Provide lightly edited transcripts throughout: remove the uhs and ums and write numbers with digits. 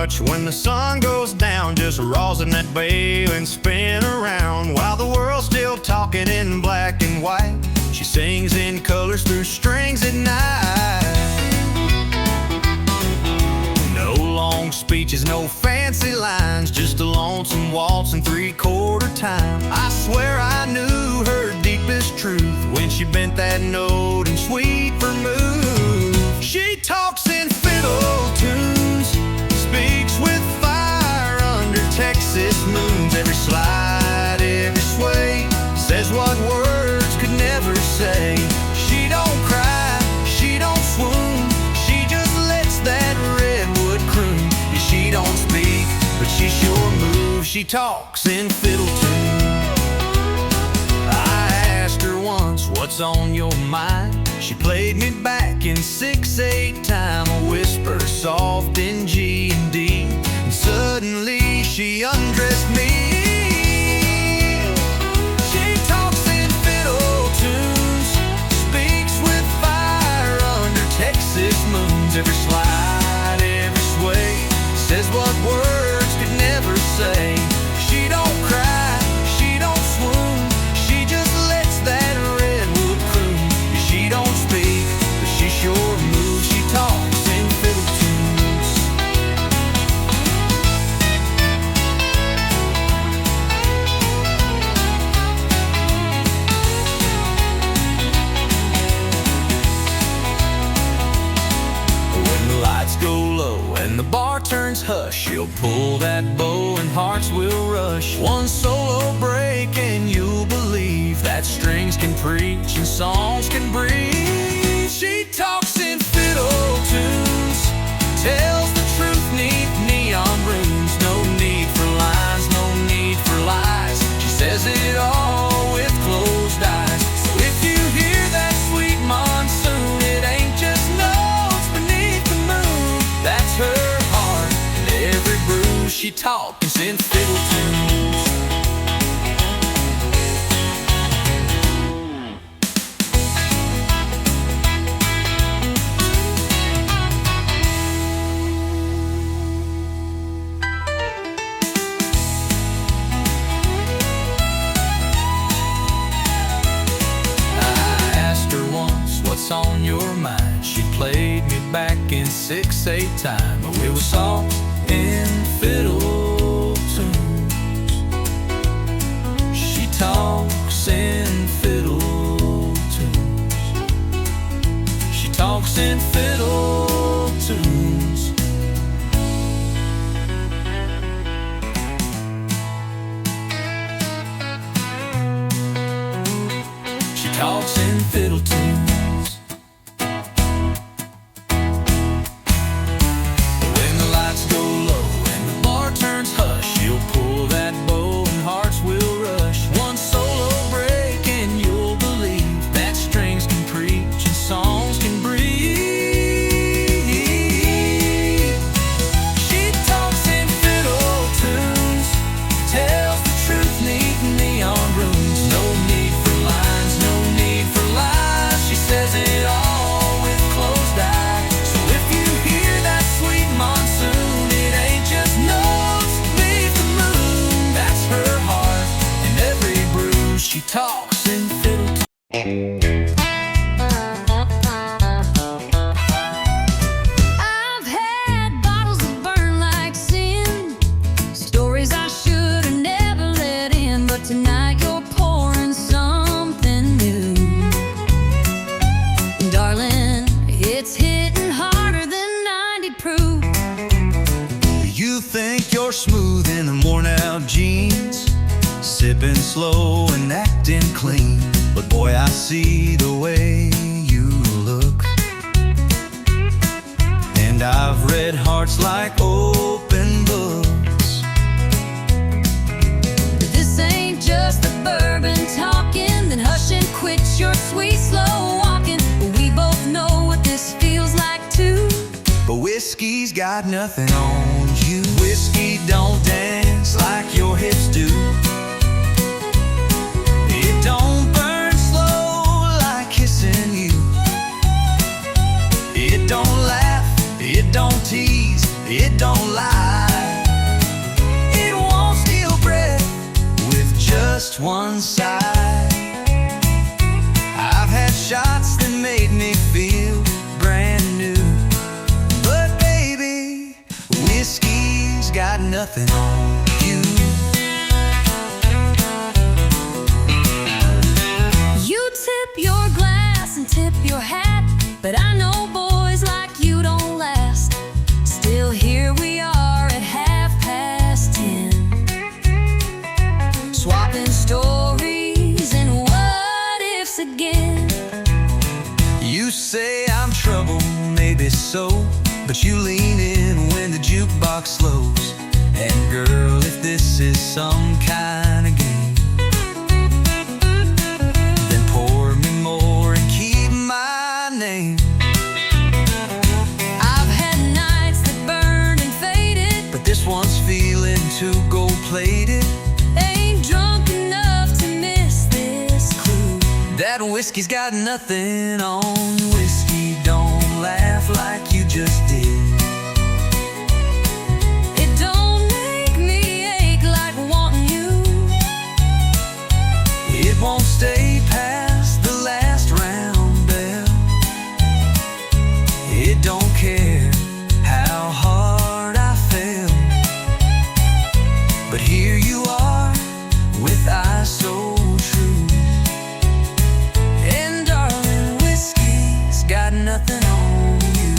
much when the sun goes down, just rosin that bale and spin around. While the world's still talking in black and white, she sings in colors through strings at night. No long speeches, no fancy lines, just a lonesome waltz in three-quarter time. I swear I knew her deepest truth when she bent that note in sweet vermouth. She talks in fiddle tunes, speaks with fire under Texas moons. Every slide, every sway, says what words could never say. She don't cry, she don't swoon, she just lets that redwood croon. Yeah, she don't speak, but she sure moves. She talks in fiddle tunes. I asked her once, what's on your mind? She played me back in 6/8 time, a whisper soft in G and D, and suddenly she undressed me. She talks in fiddle tunes, speaks with fire under Texas moons. Every slide, every sway, says what words could never say. She don't cry, she don't swoon, she just lets that redwood croon. She don't speak, but she sure moves. She talks in fiddle tunes. When the lights go low and the bar turns hush, she'll pull that bow and hearts will rush. One solo break and you'll believe that strings can preach and songs can breathe. She talks in fiddle tunes, tells the truth neath neon runes. No need for lines, no need for lies, she says it all with closed eyes. So if you hear that sweet monsoon, it ain't just notes beneath the moon. That's her heart and every bruise. She talks in fiddle tunes. What's on your mind? She played me back in 6/8 time, but we were soft in fiddle tunes. She talks in fiddle tunes. She talks in fiddle tunes. She talks in fiddle tunes. She talks in fiddle tunes. I've had bottles that burn like sin, stories I should have never let in, but tonight you're pouring something new. Darling, it's hitting harder than 90 proof. You think you're smooth in the worn out jeans, sipping slow and acting clean, but boy, I see the way you look. And I've read hearts like open books. This ain't just the bourbon talking, then hush and quit your sweet slow walking. We both know what this feels like too, but whiskey's got nothing on you. Whiskey don't dance like your hips do. It don't burn slow like kissing you. It don't laugh, it don't tease, it don't lie. hurts one side. I've had shots that made me feel brand new, but baby, whiskey's got nothing on you. You tip your glass and tip your hat, but I know boys like you don't last. Still here we are at 10:30, swapping stories and what ifs again. You say I'm trouble, maybe so, but you lean in when the jukebox slows. And girl, if this is some kind of game, then pour me more and keep my name. I've had nights that burned and faded, But this one's feeling too gold-plated. ain't drunk enough to miss this clue. That whiskey's got nothing on whiskey. Don't laugh like you just did. It don't make me ache like wanting you. It won't stay past the last round bell. It don't care how hard I fell. But here you are with eyes so true. And darling, whiskey's got nothing on you.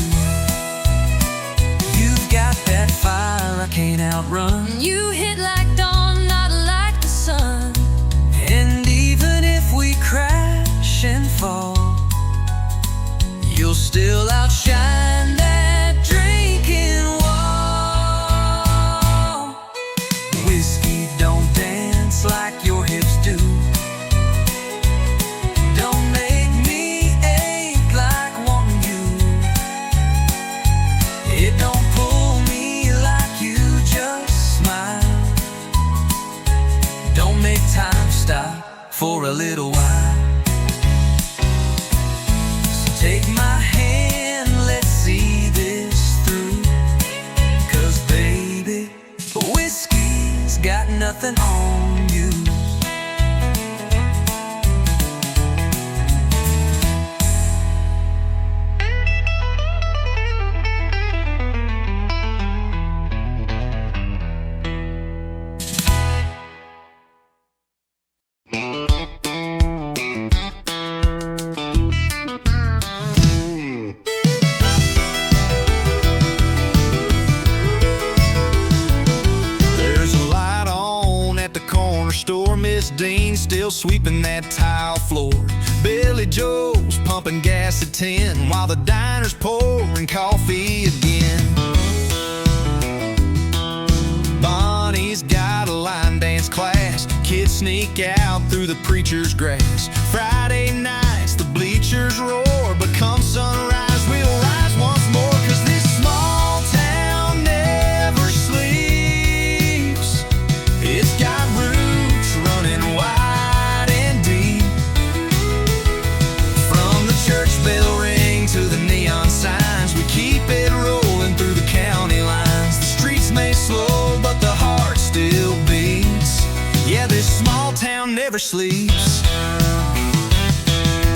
You've got that fire I can't outrun. You hit like dawn, not like the sun. And even if we crash and fall, you'll still outshine that drinking wall. Whiskey don't dance like your hips do. Don't make me ache like wanting you. It don't pull me like you just smile. Don't make time stop for a little while. So take my hand, let's see this through. 'Cause baby, whiskey's got nothing on you. There's a light on at the corner store. Miss Dean's still sweeping that tile floor. Billy Joe's pumping gas at 10 while the diner's pouring coffee again. Bonnie's got a line dance class. Kids sneak out through the preacher's grass. Friday nights the bleachers roar, but come sunrise we'll rise once more. 'Cause this small town never sleeps. It's got roots running wide and deep. From the church bell ring to the neon signs, we keep it rolling through the county lines. The streets may slow, but the heart still beats. Yeah, this small town never sleeps.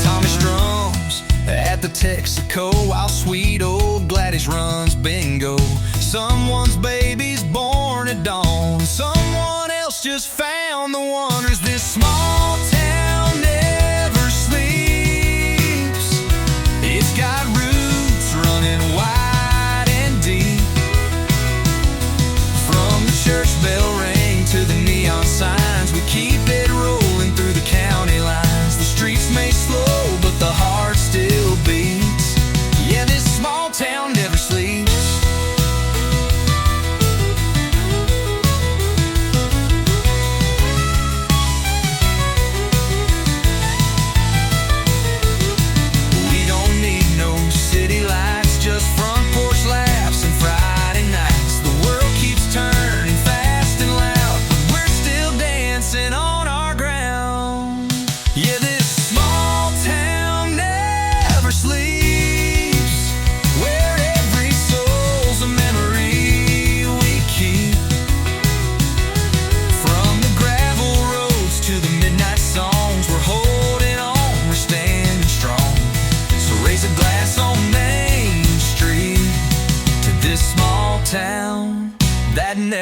Tommy strums at the Texaco while sweet old Gladys runs bingo. Someone's baby's born at dawn. Someone else just found the wonders. This small town never sleeps. It's got roots running wide and deep. From the church bell ring to the neon signs, we keep it rolling through the county lines. The streets may slow, but the heart still beats. Yeah, this small town never sleeps.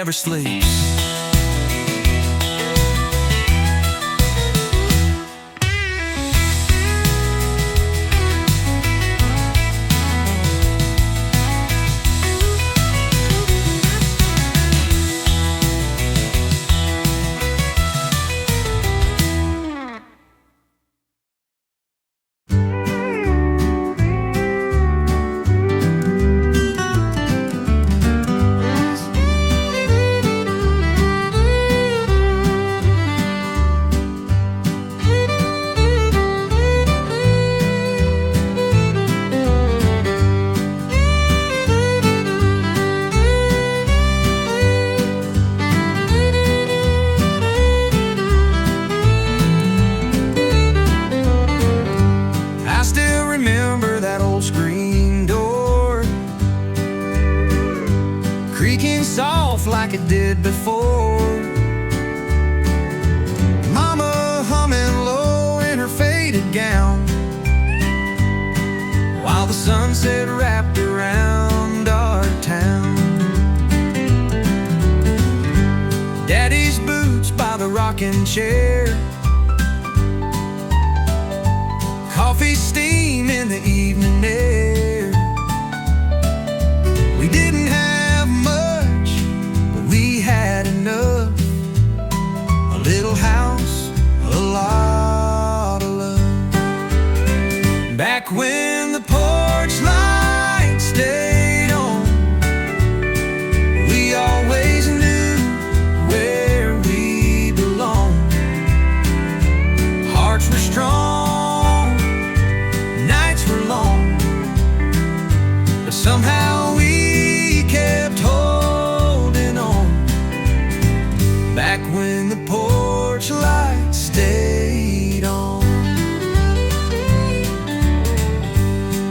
never sleeps. Like it did before. Mama humming low in her faded gown, while the sunset wrapped around our town. Daddy's boots by the rocking chair, coffee steam in the evening air. We didn't have much, we had enough. A little house, a lot of love. Back when the porch light stayed on, we always knew where we belonged. Hearts were strong, nights were long, but somehow we kept holding on. Back when the porch light stayed on.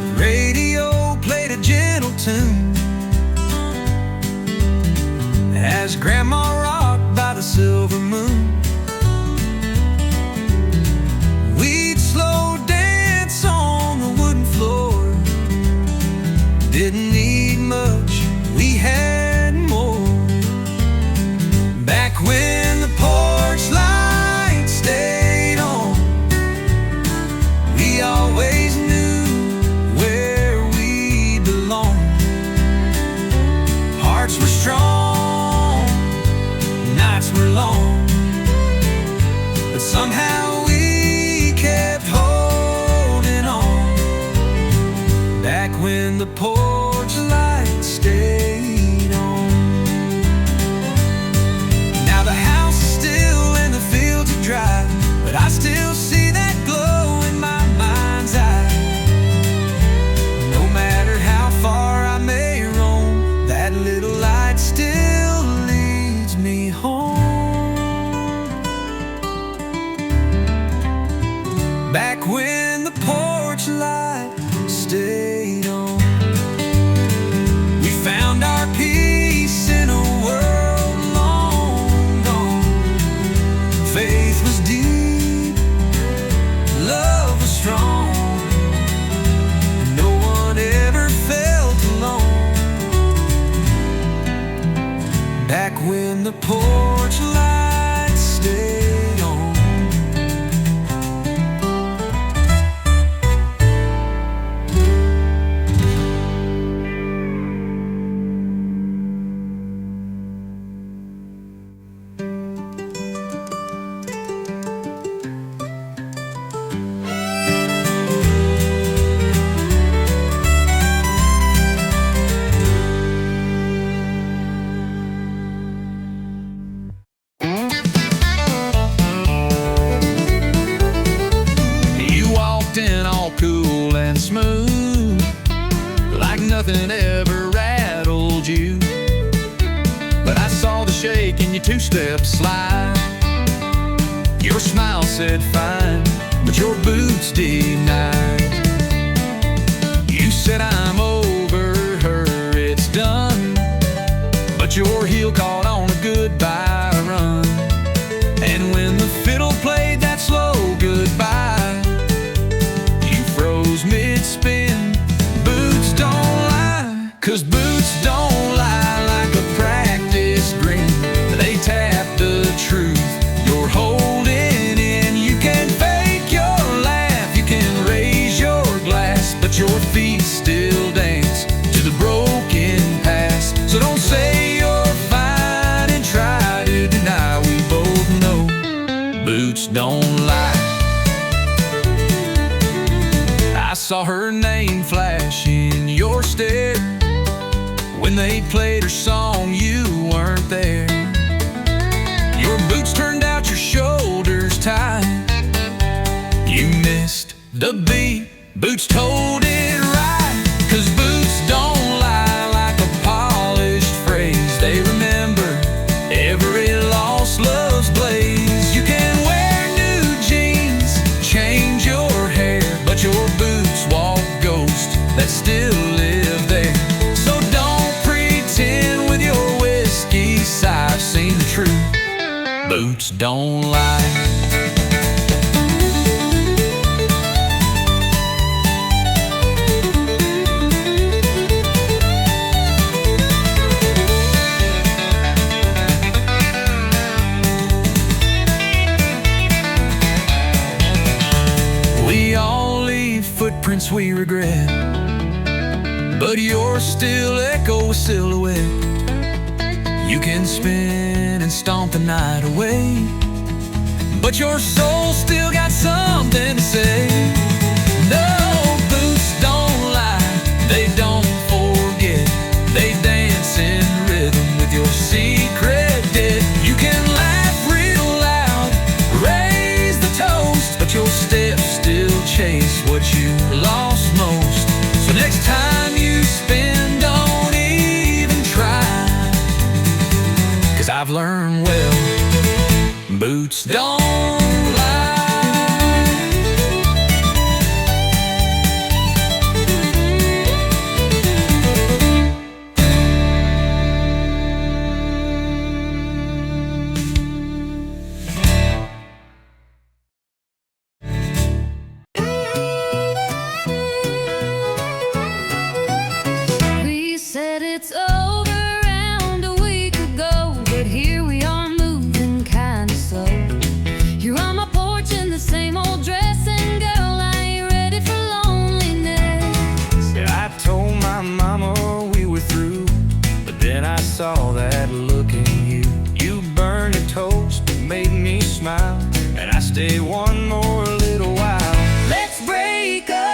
The radio played a gentle tune as Grandma rocked by the silver moon. We'd slow dance on the wooden floor. Didn't need much, we had more. Back when the porch light stayed on, we always knew where we belonged. Hearts were strong, nights were long, but somehow we kept holding on. Back when the porch light stayed on. Now the house is still and the fields are dry, but I still see that glow in my mind's eye. No matter how far I may roam, that little light still leads me home. Back when the porch light stayed on, we found our peace in a world long gone. Faith was deep, love was strong, no one ever felt alone. Back when the porch light stayed on. You walked in all cool and smooth, like nothing ever rattled you. But I saw the shake in your two-step slide. Your smile said fine, but your boots denied. You said I'm over her, it's done, but your heel caught on a goodbye run. And when the fiddle played that slow goodbye, you froze mid-spin. Boots don't lie, 'cause boots don't lie like a practiced grin. saw her name flash in your stare. When they played her song, you weren't there. Your boots turned out, your shoulders tight. You missed the beat, boots told it right. 'Cause boots don't lie like a polished phrase. They remember every lost love's blaze. You can wear new jeans, change your hair, but your boots walk ghosts that still live there. So don't pretend with your whiskey sigh. I've seen the truth, boots don't lie. Footprints we regret, but yours still echo a silhouette. You can spin and stomp the night away, but your soul still got something to say. No, boots don't lie, they don't forget. They dance in rhythm with your secret debt. You can laugh real loud, raise the toast, but your steps still chase what you lost most. So next time you spin, don't even try. 'Cause I've learned well, boots don't lie. It's over around a week ago, but here we are moving kinda slow. You're on my porch in the same old dress, and girl, I ain't ready for loneliness. Yeah, I told my mama we were through, but then I saw that look in you. You burned a toast, made me smile, and I stayed one more little while. Let's break up.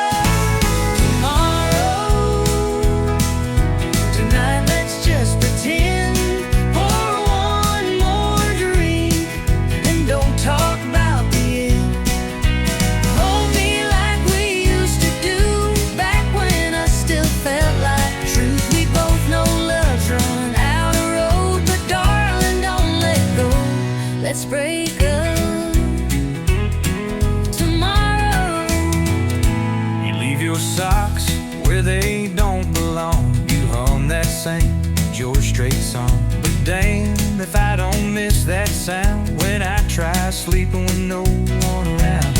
Let's break up tomorrow. You leave your socks where they don't belong. You hum that same George Strait song. But damn if I don't miss that sound when I try sleeping with no one around.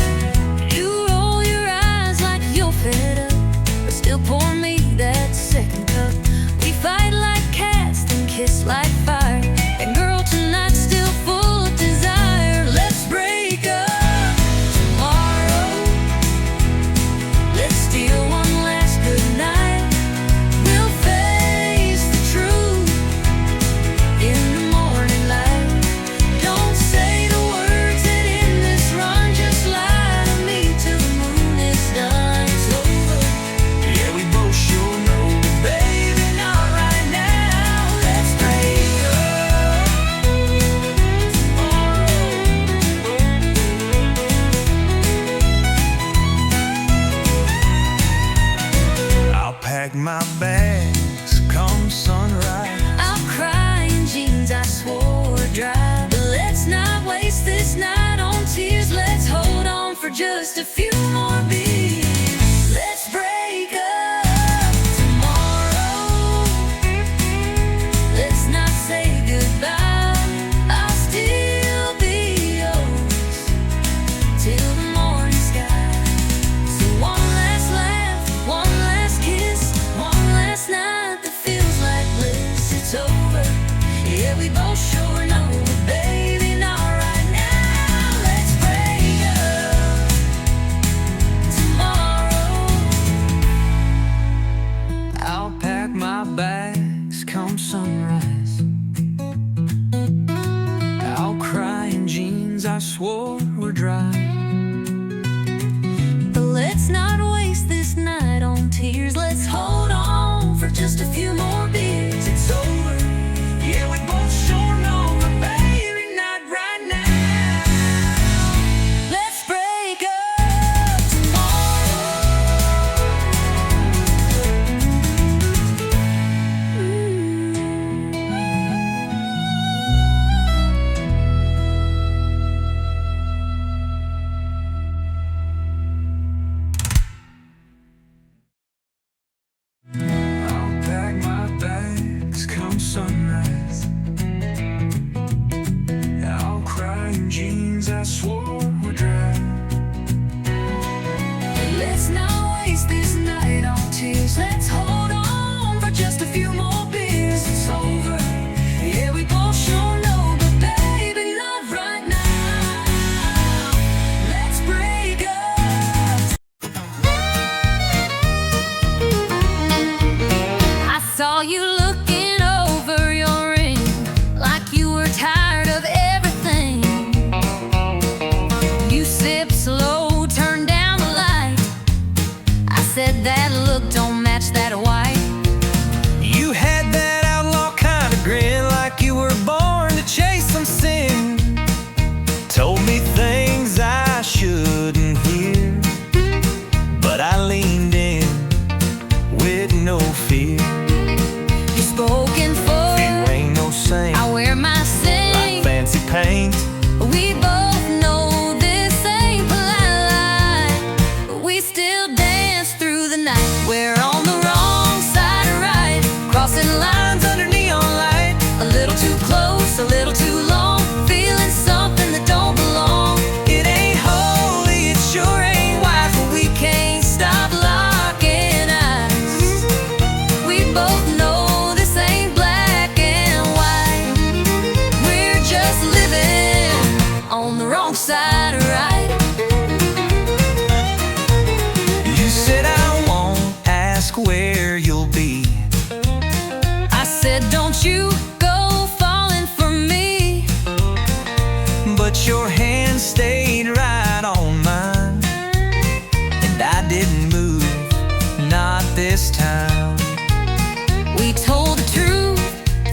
You roll your eyes like you're fed up, but still pour me that second cup. We fight like cats and kiss like fire. And girl, tonight's still full of desire. Let's break up tomorrow. Let's steal one last good night. We'll face the truth in the morning light. Don't say the words that end this run. Just lie to me till the moon is done. It's over. Yeah, we both sure know, but baby, not right now. Let's break up tomorrow. I'll pack my bags come sunrise. I'll cry in jeans I swore dry. But let's not waste this night on tears. Let's hold on for just a few more beats. Let's break up tomorrow. Let's not say goodbye. I'll still be yours till the morning sky. So one last laugh, one last kiss, one last night that feels like bliss. It's over. Yeah, we both sure know, but baby, not right now. Let's break up Let's not waste this night on tears. Let's hold on for just a few more beers. It's over. Yeah, we both sure know, but baby, not right now. Let's break up. I saw you looking over your ring like you were tired of everything. You sipped slow, turned down the light. I said that look don't match that white. You had that outlaw kind of grin, like you were born to chase some sin. Told me things I shouldn't hear, but I leaned in with no fear. You spoken for, You ain't no saint, I wear my like sing. fancy paint. We both know this ain't polite lie, but we still dance through the night. We're on the wrong side of right, crossing lines under neon light. A little too close, a little too long, feeling something that don't belong. It ain't holy, it sure ain't wise, But we can't stop locking eyes. We both know this ain't black and white. We're just living on the wrong side of right. You said I won't ask where you'll be. I said, don't you go falling for me. But your hand stayed right on mine, and I didn't move, not this time. We told the truth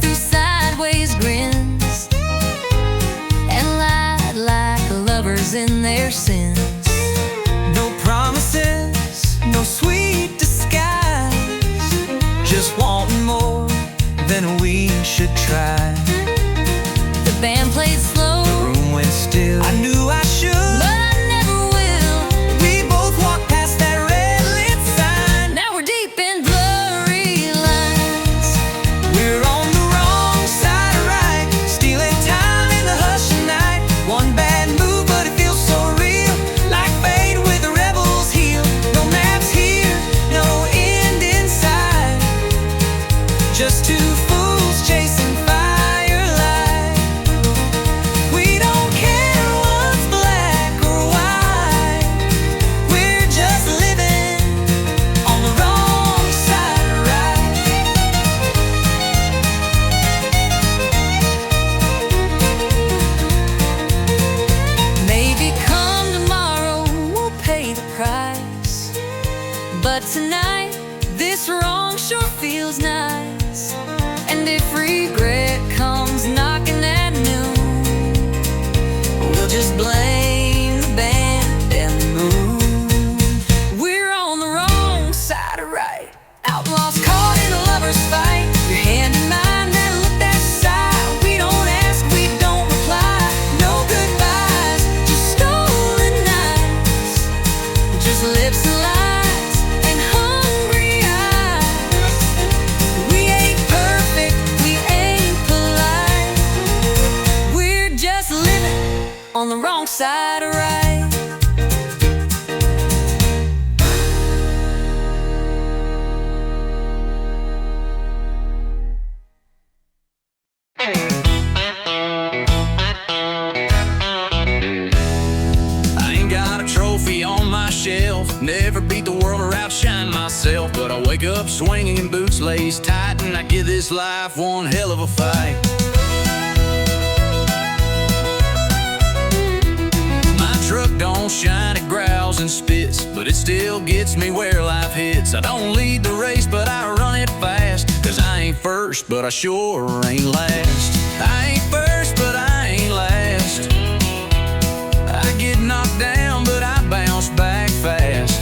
through sideways grins and lied like lovers in their sins. No promises, no sweet disguise, just wanting more than we should try. The band played slow, Room went still, I knew I should, but I never will. we both walked past that red lit sign. Now we're deep in blurry lines. We're on the wrong side of right, stealing time in the hush of night. One bad move, but it feels so real, like fate with a rebel's heel. No maps here, no end inside, just two fools chasing firelight. We don't care what's black or white, we're just living on the wrong side of right. Maybe come tomorrow we'll pay the price, but tonight this wrong sure feels nice. And if regret comes knocking at noon, we'll just blame the band and the moon. We're on the wrong side of right, outlaws caught in a lover's fight. Your hand in mine, that look, that sigh. We don't ask, we don't reply. No goodbyes, just stolen nights, just lips and lies and hungry eyes. We ain't perfect, we ain't polite, we're just living on the wrong side of right. I ain't got a trophy on my shelf, never beat the world or outshine myself, but I wake up swinging in boots laced tight, and I give this life one hell of a fight. My truck don't shine, it growls and spits, but it still gets me where life hits. I don't lead the race, but I run it fast, 'cause I ain't first, but I sure ain't last. I ain't first, but I ain't last. I get knocked down, but I bounce back fast.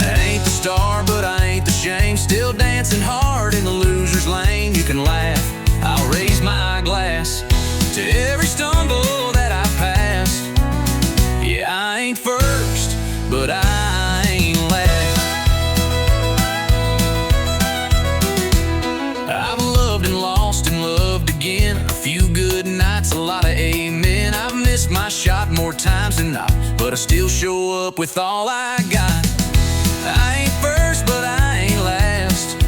I ain't the star, but I ain't the shame. Still dancing hard in the loser's lane. You can laugh, I'll raise my glass to every stumble that I passed. Yeah, I ain't first, but I ain't last. I've loved and lost and loved again. A few good nights, a lot of amen. I've missed my shot more times than not, but I still show up with all I got. I ain't first, but I ain't last.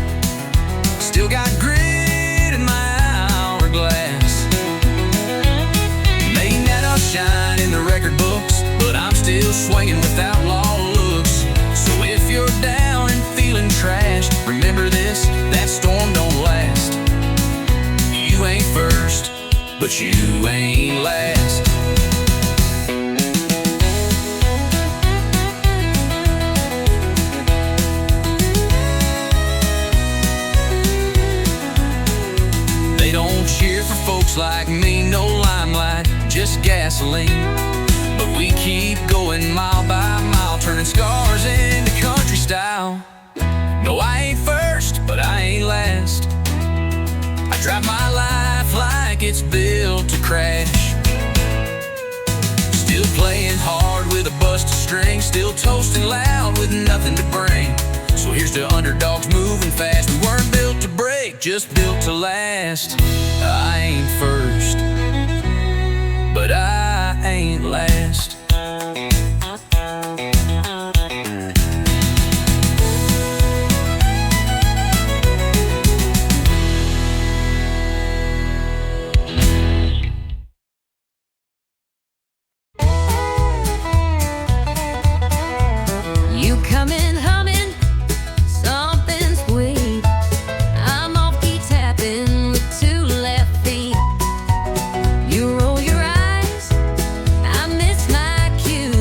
Still got grit in my hourglass. May not shine in the record books, but I'm still swinging with outlaw looks. So if you're down and feeling trashed, remember this, that storm don't last. You ain't first, but you ain't last. They don't cheer for folks like me, no limelight, just gasoline. But we keep going mile by mile, turning scars into country style. No, I ain't first, but I ain't last. I drive my life like it's built to crash. Still playing hard with a busted string, still toasting loud with nothing to bring. So here's to underdogs moving fast. We weren't built to break, just built to last. I ain't first, but I ain't last. You come in humming something sweet. I'm off key tapping with two left feet. You roll your eyes, I miss my cue,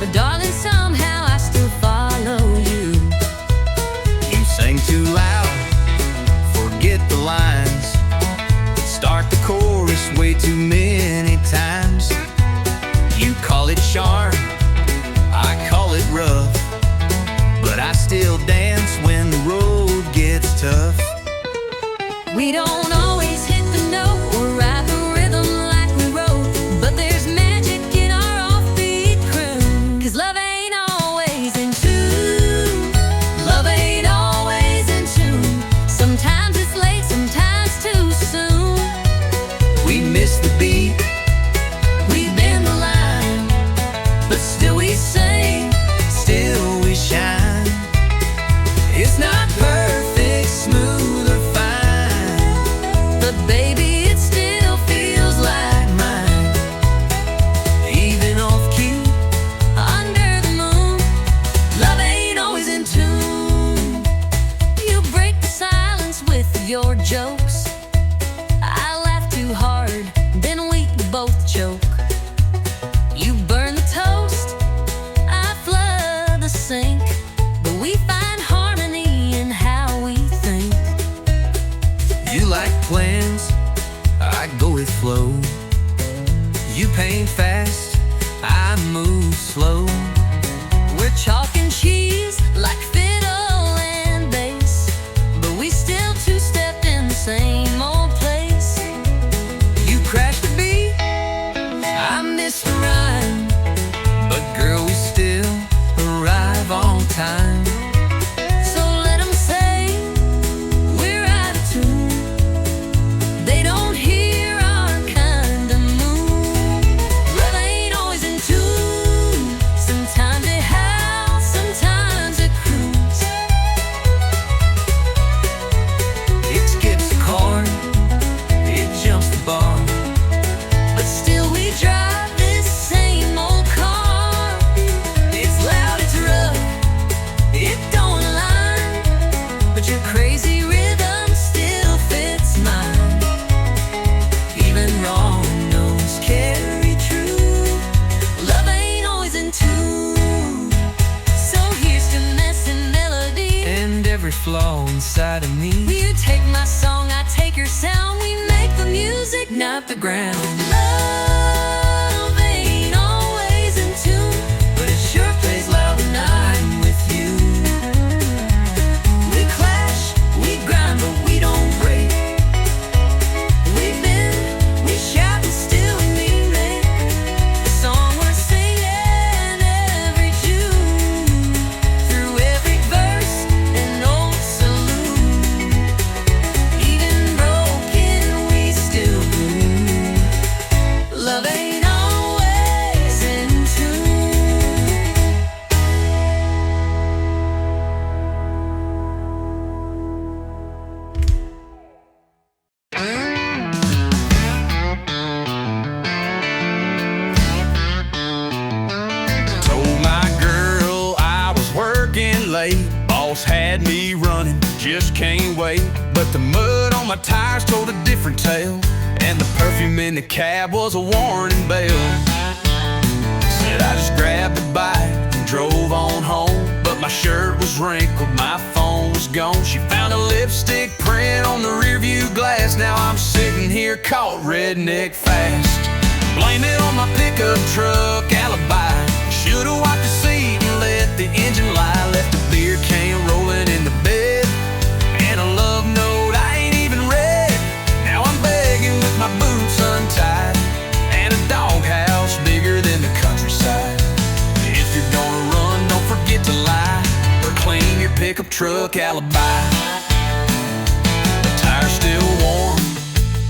but darling, somehow I still follow you. You sing too loud, forget the lines, start the chorus way too many times. You call it charm, I call it rough, but I still dance when the road gets tough. We don't always hit the note or ride the rhythm like we wrote, but there's magic in our offbeat crew. 'Cause love ain't always in tune. Love ain't always in tune. Sometimes it's late, sometimes too soon. We miss the beat, We bend the line, but still we sing. still we shine. It's not perfect, smooth or fine, But baby, it still feels like mine. even off key. Under the moon, love ain't always in tune. You break the silence with your jokes. I laugh too hard, then we both choke. You burn the toast, I flood the sink, but we find harmony in how we think. You like plans, I go with flow. You paint fast, I move slow. We're chalk and cheese like fiddle and bass, but we still two-step in the same old place. You crash the beat, I miss the rhyme. but girl, we still arrive on time. So let 'em say we're out of tune. They don't hear our kind of mood. Love ain't always in tune. Sometimes it howls, sometimes it croons. It skips the chord, it jumps the bar. But still we drive this same old car. It's loud, it's rough, it don't align, but your crazy rhythm still fits mine. Even wrong notes Carry true. Love ain't always in tune. So here's to messing melodies. and every flaw inside of me. You take my song, I take your sound. We make the music, not the ground. Love ain't always in tune, but it sure plays loud when I'm with you. We clash, we grind, but we don't break. We bend, we shout, and still we mean it. The song we're singing every June, through every verse and old salute. Even broken, we still bloom. Love ain't late. Boss had me running, just can't wait. But the mud on my tires told a different tale, and the perfume in the cab was a warning bell. Said I just grabbed a bite and drove on home, but my shirt was wrinkled, my phone was gone. She found a lipstick print on the rearview glass. Now I'm sitting here caught redneck fast. Blame it on my pickup truck alibi. Should've wiped the seat and let the engine lie. Left a beer can rolling in the bed, and a love note I ain't even read. Now I'm begging with my boots untied, and a doghouse bigger than the countryside. If you're gonna run, don't forget to lie, or clean your pickup truck alibi. The tire's still warm,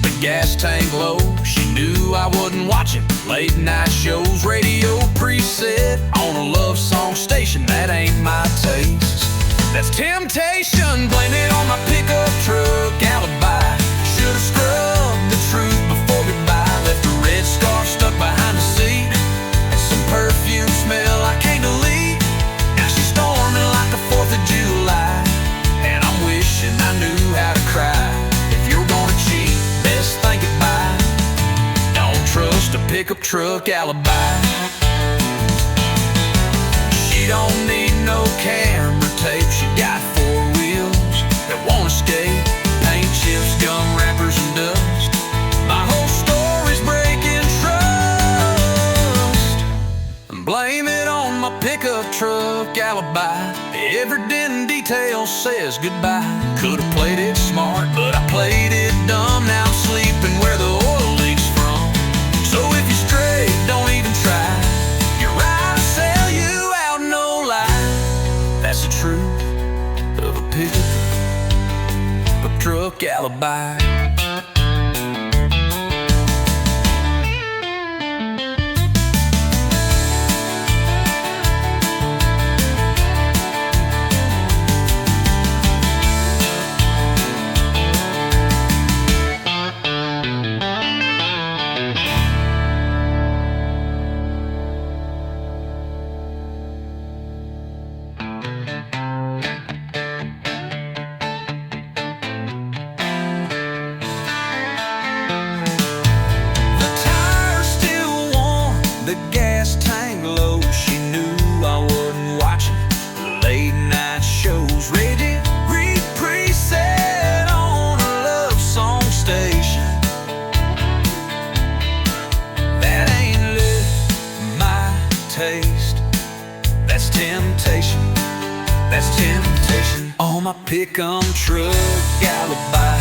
the gas tank low. She knew I wasn't watching late night shows. Radio preset on a love song station, that ain't my taste. That's temptation. Blame it on my pickup truck alibi. Should've scrubbed the truth before goodbye. Left a red scarf stuck behind the seat, and some perfume smell I can't delete. Now she's storming like the 4th of July, and I'm wishing I knew how to cry. If you're gonna cheat, best think it by. Don't trust a pickup truck alibi. She don't need no camera tape. She got 4 wheels that won't escape. Paint chips, gum wrappers, and dust. My whole story's breaking trust. Blame it on my pickup truck alibi. Every dent and detail says goodbye. Could've played it smart, but I played it dumb. Now I'm sleeping where the oil leaks from. So if you're straight, don't even try. You're right, I sell you out, no lie. That's the truth of a pickup truck alibi. The gas tank low, she knew I wasn't watching late night shows. Radio preset on a love song station, that ain't lit my taste. That's temptation, that's temptation. On my pickup truck alibi.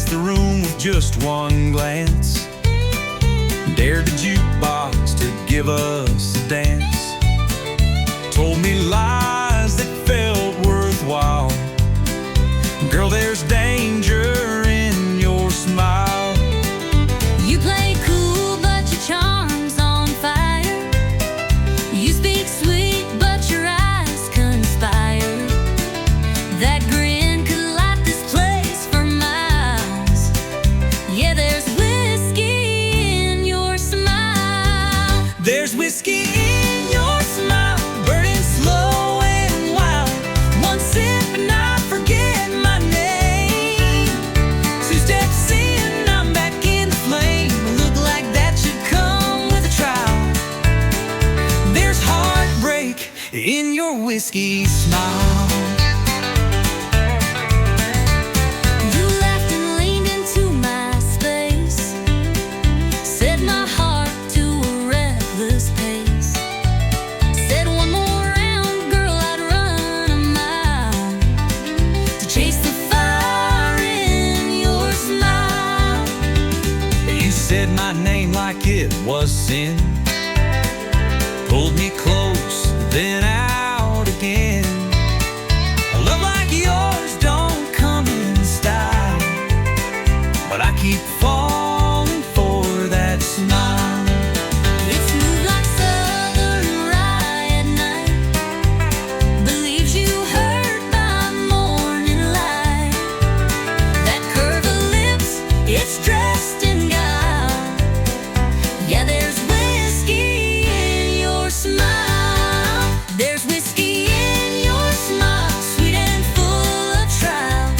The room with just one glance, dared the jukebox to give us a dance, told me lies that felt worthwhile. Girl, there's danger in your smile. You play cool, but your charm's on fire. You speak sweet, but your eyes conspire. That grin could light this place for miles. Yeah, there's whiskey in your smile. There's whiskey in said my name like it was sin, pulled me close, then out again. A love like yours don't come in style, but I keep falling for that smile. It's smooth like southern rye at night, believes you heard by morning light. That curve of lips, it's dressed in guile. Yeah, there's whiskey in your smile. There's whiskey in your smile, sweet and full of trial.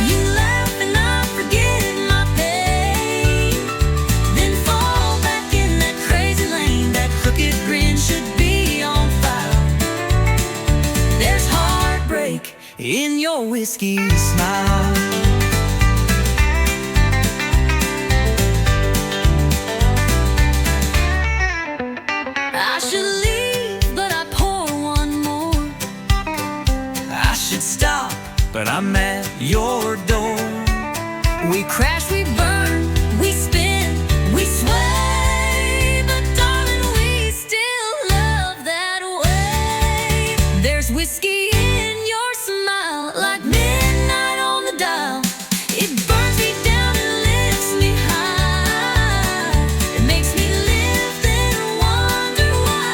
You laugh and I forget my pain, then fall back in that crazy lane. That crooked grin should be on file. There's heartbreak In your whiskey smile. I should leave, but I pour one more. I should stop, but I'm at your door. We crash, we burn, we spin, we sway, but darling, we still love that way. There's whiskey in your smile, like midnight on the dial. It burns me down and lifts me high. It makes me live, then wonder why.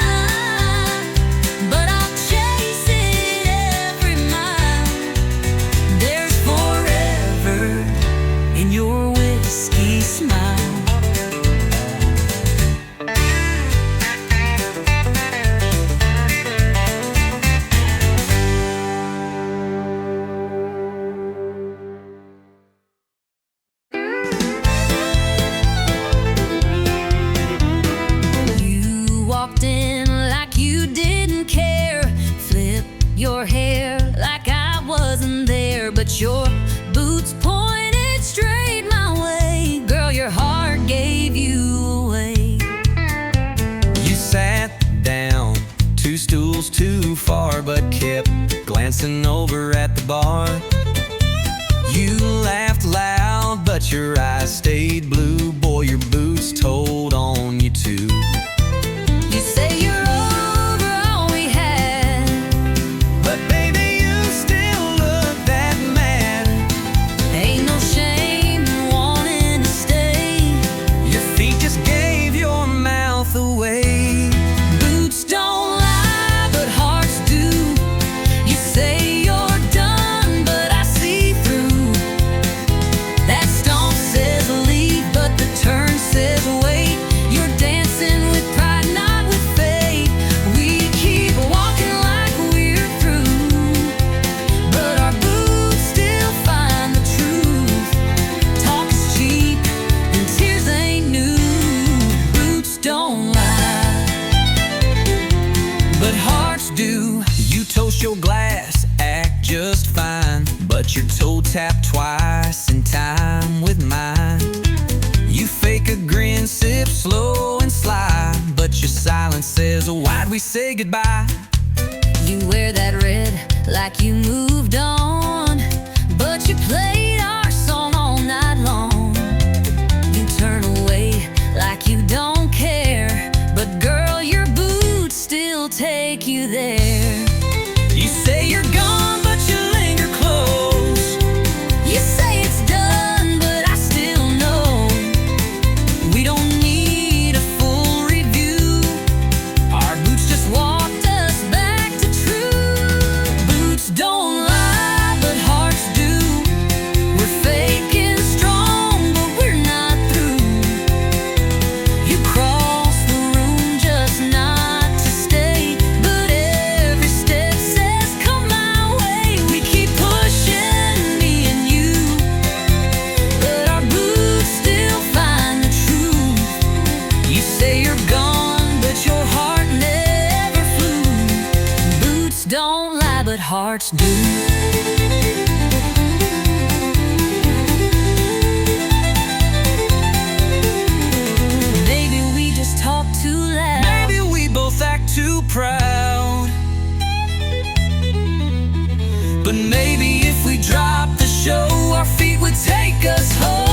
But I'll chase it every mile. There's forever in your whiskey smile. You walked in like you didn't care, flip your hair like I wasn't there, but your boots pointed straight my way. Girl, your heart gave you away. You sat down, 2 stools too far, but kept glancing over at the bar. You laughed loud, but your eyes stayed blue. Boy, your boots told on you too. You say you're over all we had, But baby, you still look that mad. ain't no shame in wanting to stay. Your feet just gave your mouth away. Boots don't lie, but hearts do. You say you're done, but I see through. That stomp says leave, but the turn says wait. You're dancing with pride, not with fate. We keep walking like we're through, but our boots still find the truth. Talk is cheap and tears ain't new. Boots don't lie, But hearts do. You toast your glass, act just fine, but your toe tapped twice in time with mine. You fake a grin, sip slow and sly, but your silence says, why'd we say goodbye? you wear that red like you moved on, but you played our song all night long. You turn away like you don't care, but girl, your boots still take you there. You say you're gone, but you linger close. You say it's done, but I still know we don't need a full review. Our boots just Walked us back to truth. Boots don't lie, but hearts do. We're faking strong, but we're not through. You cross the room just not to stay, but every step says come my way. We keep pushing, me and you, but our boots still find the truth. You say you're gone, but your heart never flew. Boots don't lie, but hearts do. Maybe we just talk too loud. maybe we both act too proud. But maybe if we dropped the show, our feet would take us home.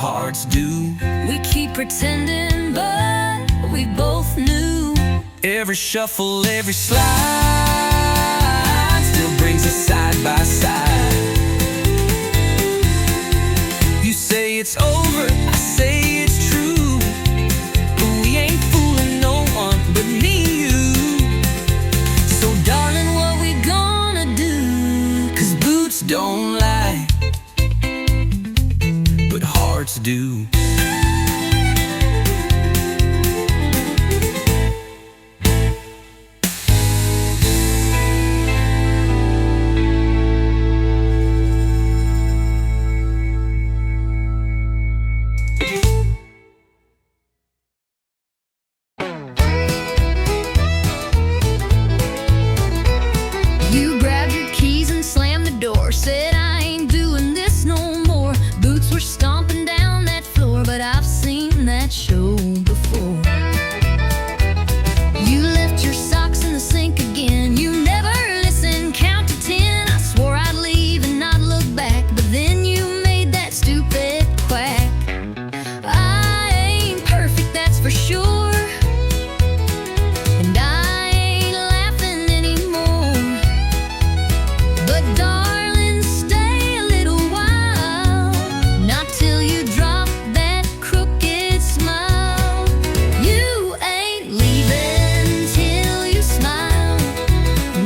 hearts do. We keep pretending, but we both knew. Every shuffle, every slide still brings us side by side. You say it's over, I say it's true, but we ain't fooling no one but me and you. So darling, what we gonna do? 'Cause boots don't lie, but hearts do. You grabbed your keys and slammed the door, said I ain't doing this no more. Boots were stomping down that floor, but I've seen that show before. You left your socks in the sink again. You never listened, count to 10. I swore I'd leave and not look back, but then you made that stupid quack. I ain't perfect, that's for sure, and I ain't laughing anymore. But darling, stay a little while, not till you drop that crooked smile. You ain't leaving till you smile,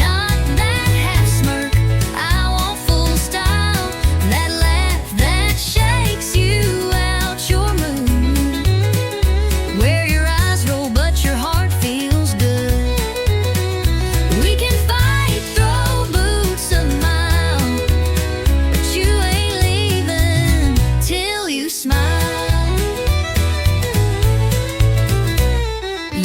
not that half smirk, I want full style. That laugh that shakes you out your mood, where your eyes roll but your heart feels good. We can fight, throw boots a mile, but you ain't leaving till you smile.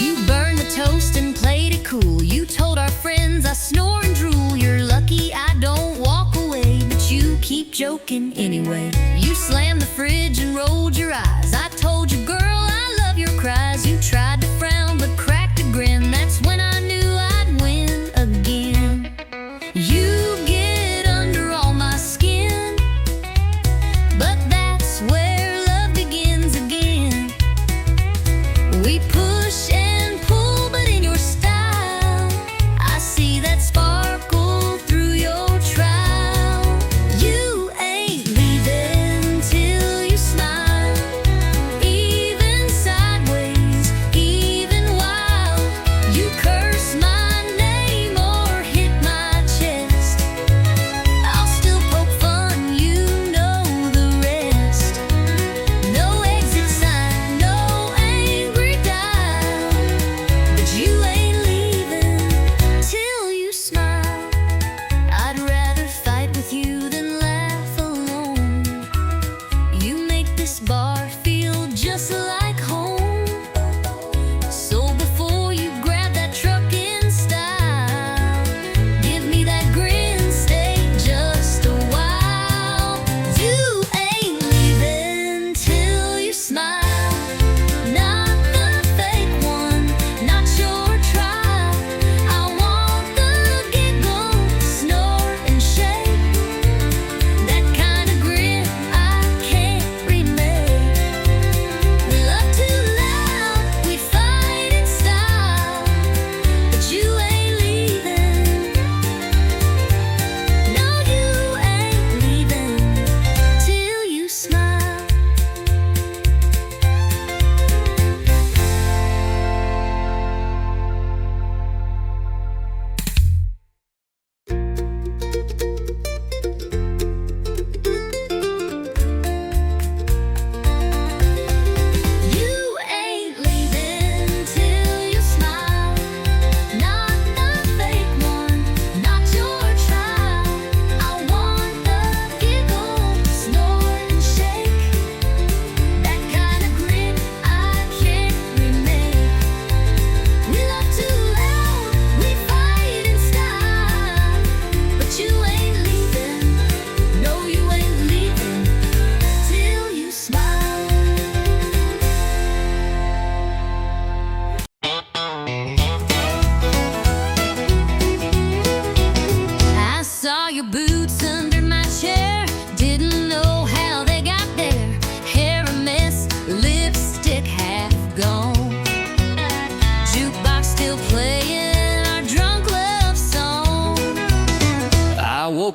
You burned the toast and played it cool. You told our friends I snore and drool. You're lucky I don't walk away, but you keep joking anyway. You slammed the fridge and rolled your eyes. I told you, girl, I love your cries. You tried to frown but cracked a grin. That's when I knew I'd win again. You get under all my skin, but that's where love begins again. We push and pull, but in your style, I see that sparkle through your trowel. You ain't leaving till you smile, even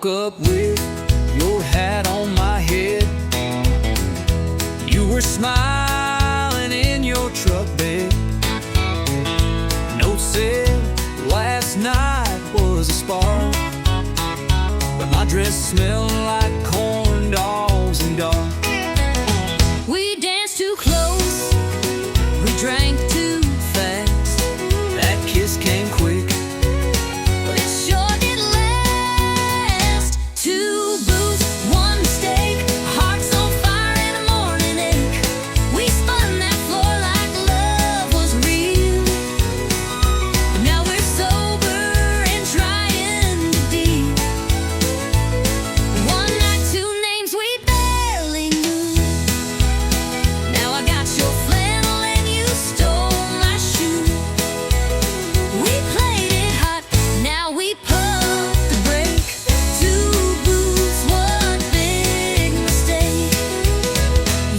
woke up with your hat on my head. You were smiling in your truck bed. Note said last night was a spark, but my dress smelled like corn dogs and dark. We danced too close, we drank too fast. That kiss came quick, But it sure did last. Two booths, one mistake, hearts on fire and a morning ache. We spun that floor like love was real. Now we're sober and trying to deal. One night, two names we barely knew. Now I got your flannel and you stole my shoe. We played it hot, now we pump the brake. Two boots, one big mistake.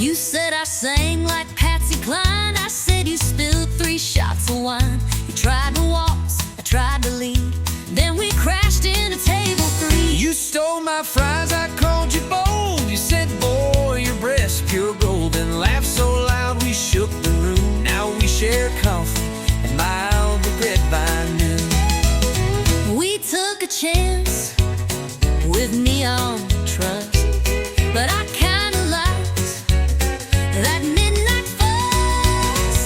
You said I sang like Patsy Cline. I said you spilled 3 shots of wine. You tried to waltz, I tried to lead. Then we crashed into table 3. you stole my fries, I called you bold. You said, boy, your breast's pure gold, and laughed so loud we shook the room. Now we share coffee and mild regret by noon. We took a chance with neon trust, but I kinda liked that midnight fuss.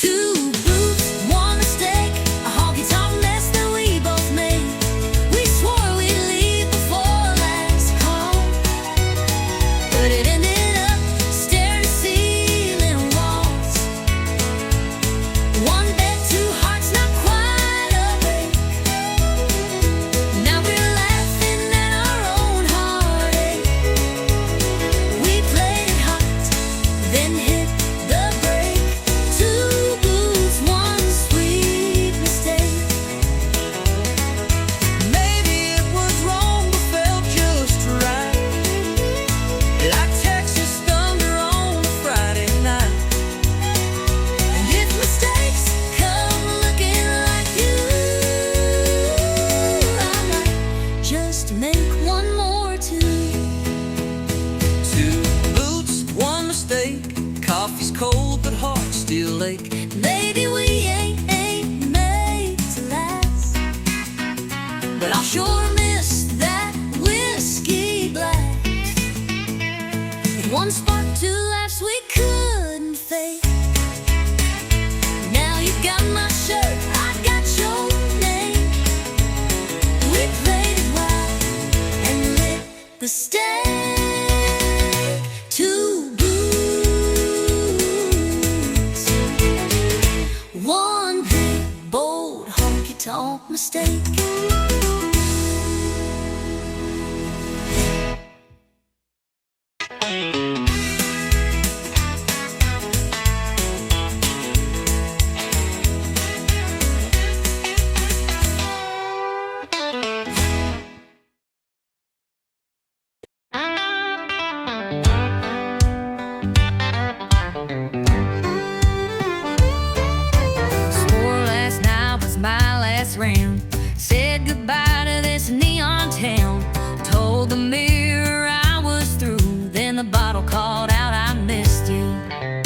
Two boots, one mistake, a honky-tonk mess that we both made. We swore we'd leave before last call, but it ended up stair-to-ceiling walls. One bed, two hearts, not quite a break. Now we're laughing at our own heartache. We played it hot, then hit the brake. Two boots, one sweet mistake. Maybe it was wrong, but felt just right, like Texas thunder on a Friday night. And if mistakes come looking like you, I might just make one more too. Two boots, one mistake, coffee's cold but hearts still ache. Maybe we ain't made to last, but I'll sure miss that whiskey blast. One spark, two laughs we couldn't fake. Now you got my shirt, I got your name. We played it wild and lit the stake. Two boots, one big, bold, honky-tonk mistake. Swore last night was my last round. Said goodbye to this neon town. Told the mirror I was through. Then the bottle called out, I missed you.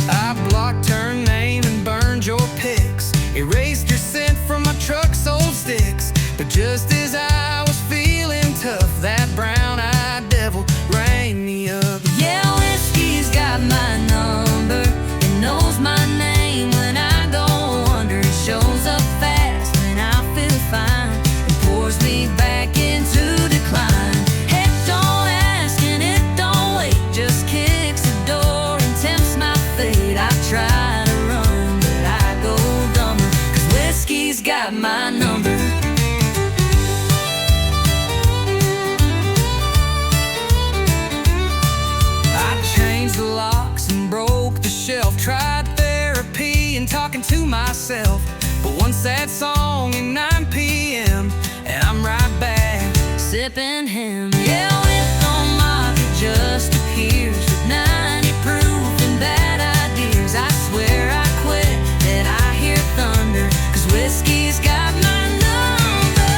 I blocked her name and burned your pics, erased your scent from my truck's old sticks. But just as I was feeling tough, that brown-eyed devil rang me up. Yeah, whiskey's got my number. It knows my name when I go under. It shows up fast when I feel fine. It pours me back into decline. Heck don't ask and it don't wait. Just kicks the door and tempts my fate. I try to run, but I go dumber. 'Cause whiskey's got my number. I changed the locks and broke the shelf, tried therapy and talking to myself. But one sad song at 9 p.m. and I'm right back Sipping him. Yeah, with on market just appears with 90 proof and bad ideas. I swear I quit that I hear thunder. 'Cause whiskey's got my number.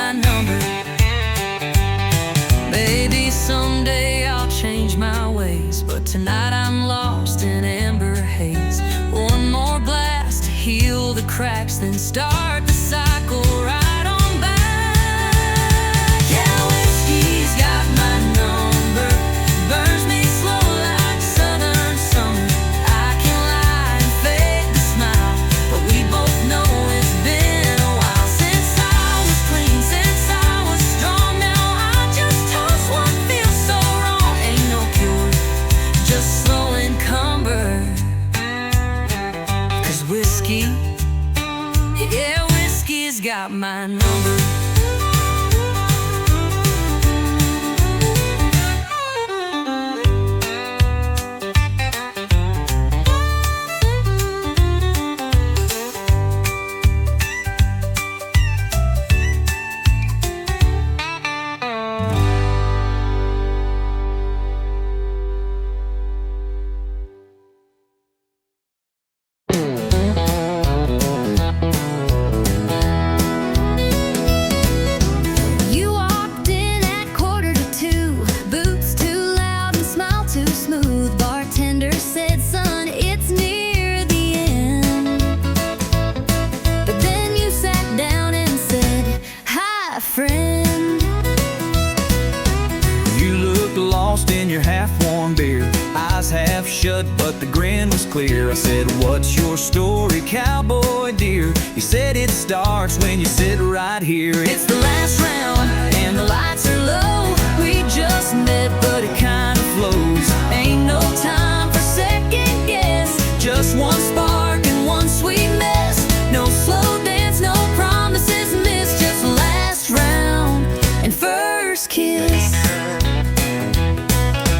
my number. Maybe someday I'll change my ways, but tonight I'm lost in amber haze. One more glass to heal the cracks, then start the cycle right on back. Yeah, whiskey's got my number, burns me slow like southern summer. I can lie and fake the smile, but we both know it's been a while since I was clean, since I was strong. Now I just toss what feels so wrong. Ain't no cure, just slow encumber. 'Cause whiskey, yeah, whiskey's got my number. You walked in at 1:45, boots too loud and smile too smooth. Bartender said, son, it's near the end. But then you sat down and said, hi, friend. You looked lost in your half-warm beer, eyes half shut but the grin was clear. I said, what's your story, cowboy dear? You said it starts when you sit right here. It's the last round and the lights are low. We just met but it kind of flows. Ain't no time for second guess, just one spark and one sweet mess. No slow dance, no promises missed, just last round and first kiss.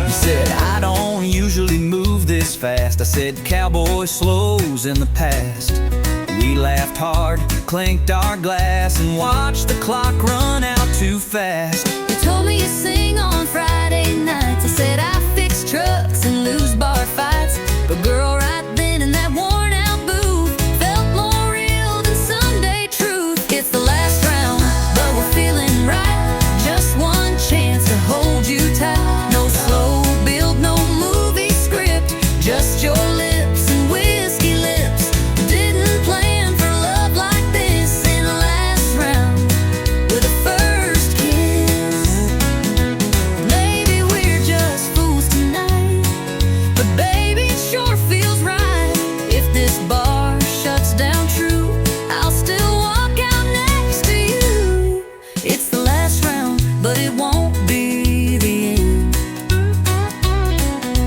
You said, I don't usually move this fast. I said, cowboy slows in the past. We laughed hard, clinked our glass, and watched the clock run out too fast. You told me you sing on Friday nights. I said I fix trucks and lose bar fights. But girl, right then in that worn out booth felt more real than Sunday truth. It's the last round, but we're feeling right. Just one chance to hold you tight. No slow build, no movie script, just your lips and whiskey lips. Didn't plan for love like this in the last round with a first kiss. Maybe we're just fools tonight, but baby, it sure feels right. If this bar shuts down true, I'll still walk out next to you. It's the last round, but it won't be the end.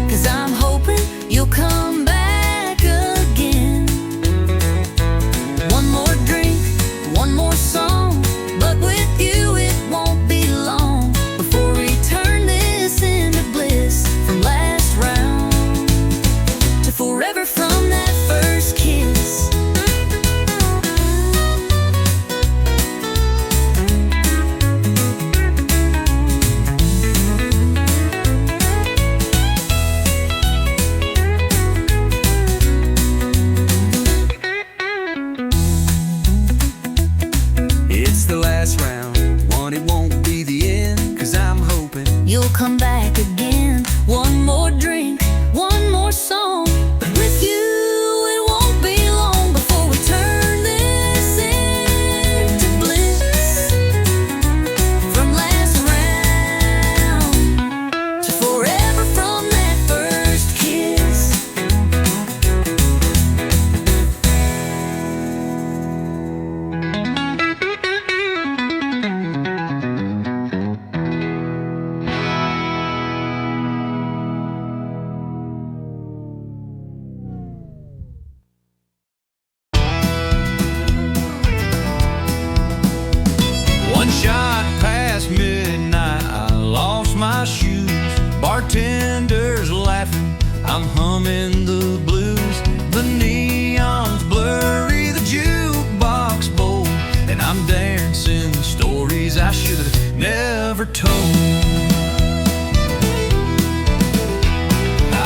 'Cause I'm hoping you'll come back again. One more drink, one more song, but with you it won't be long before we turn this into bliss. From last round to forever from that first kiss. It's the last round, one it won't be the end. 'Cause I'm hoping You'll come back again. One more drink, one more song, but with you it won't be long before we turn this into bliss. From last round to forever from that first kiss. one shot past midnight, I lost my shoes. Bartender's laughing, I'm humming the blues. The neon's blurry, the jukebox bold, and I'm dancing stories I should have never told.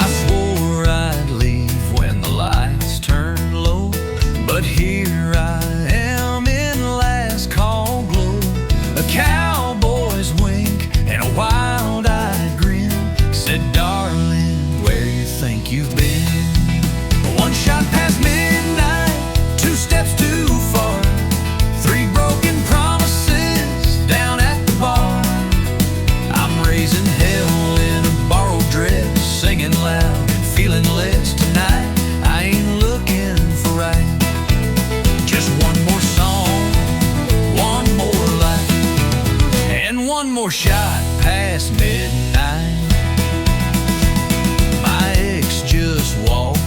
I swore I'd leave when the lights turned low, but here I am in last call glow. cowboy's wink and a wild-eyed grin said, darling, where you think you've been? One shot past midnight, 2 steps too far, 3 broken promises down at the bar. I'm raising hell in a borrowed dress, singing loud and feeling less tonight. I ain't looking for right, just one more song, one more light, and one more shot past midnight. My ex just walked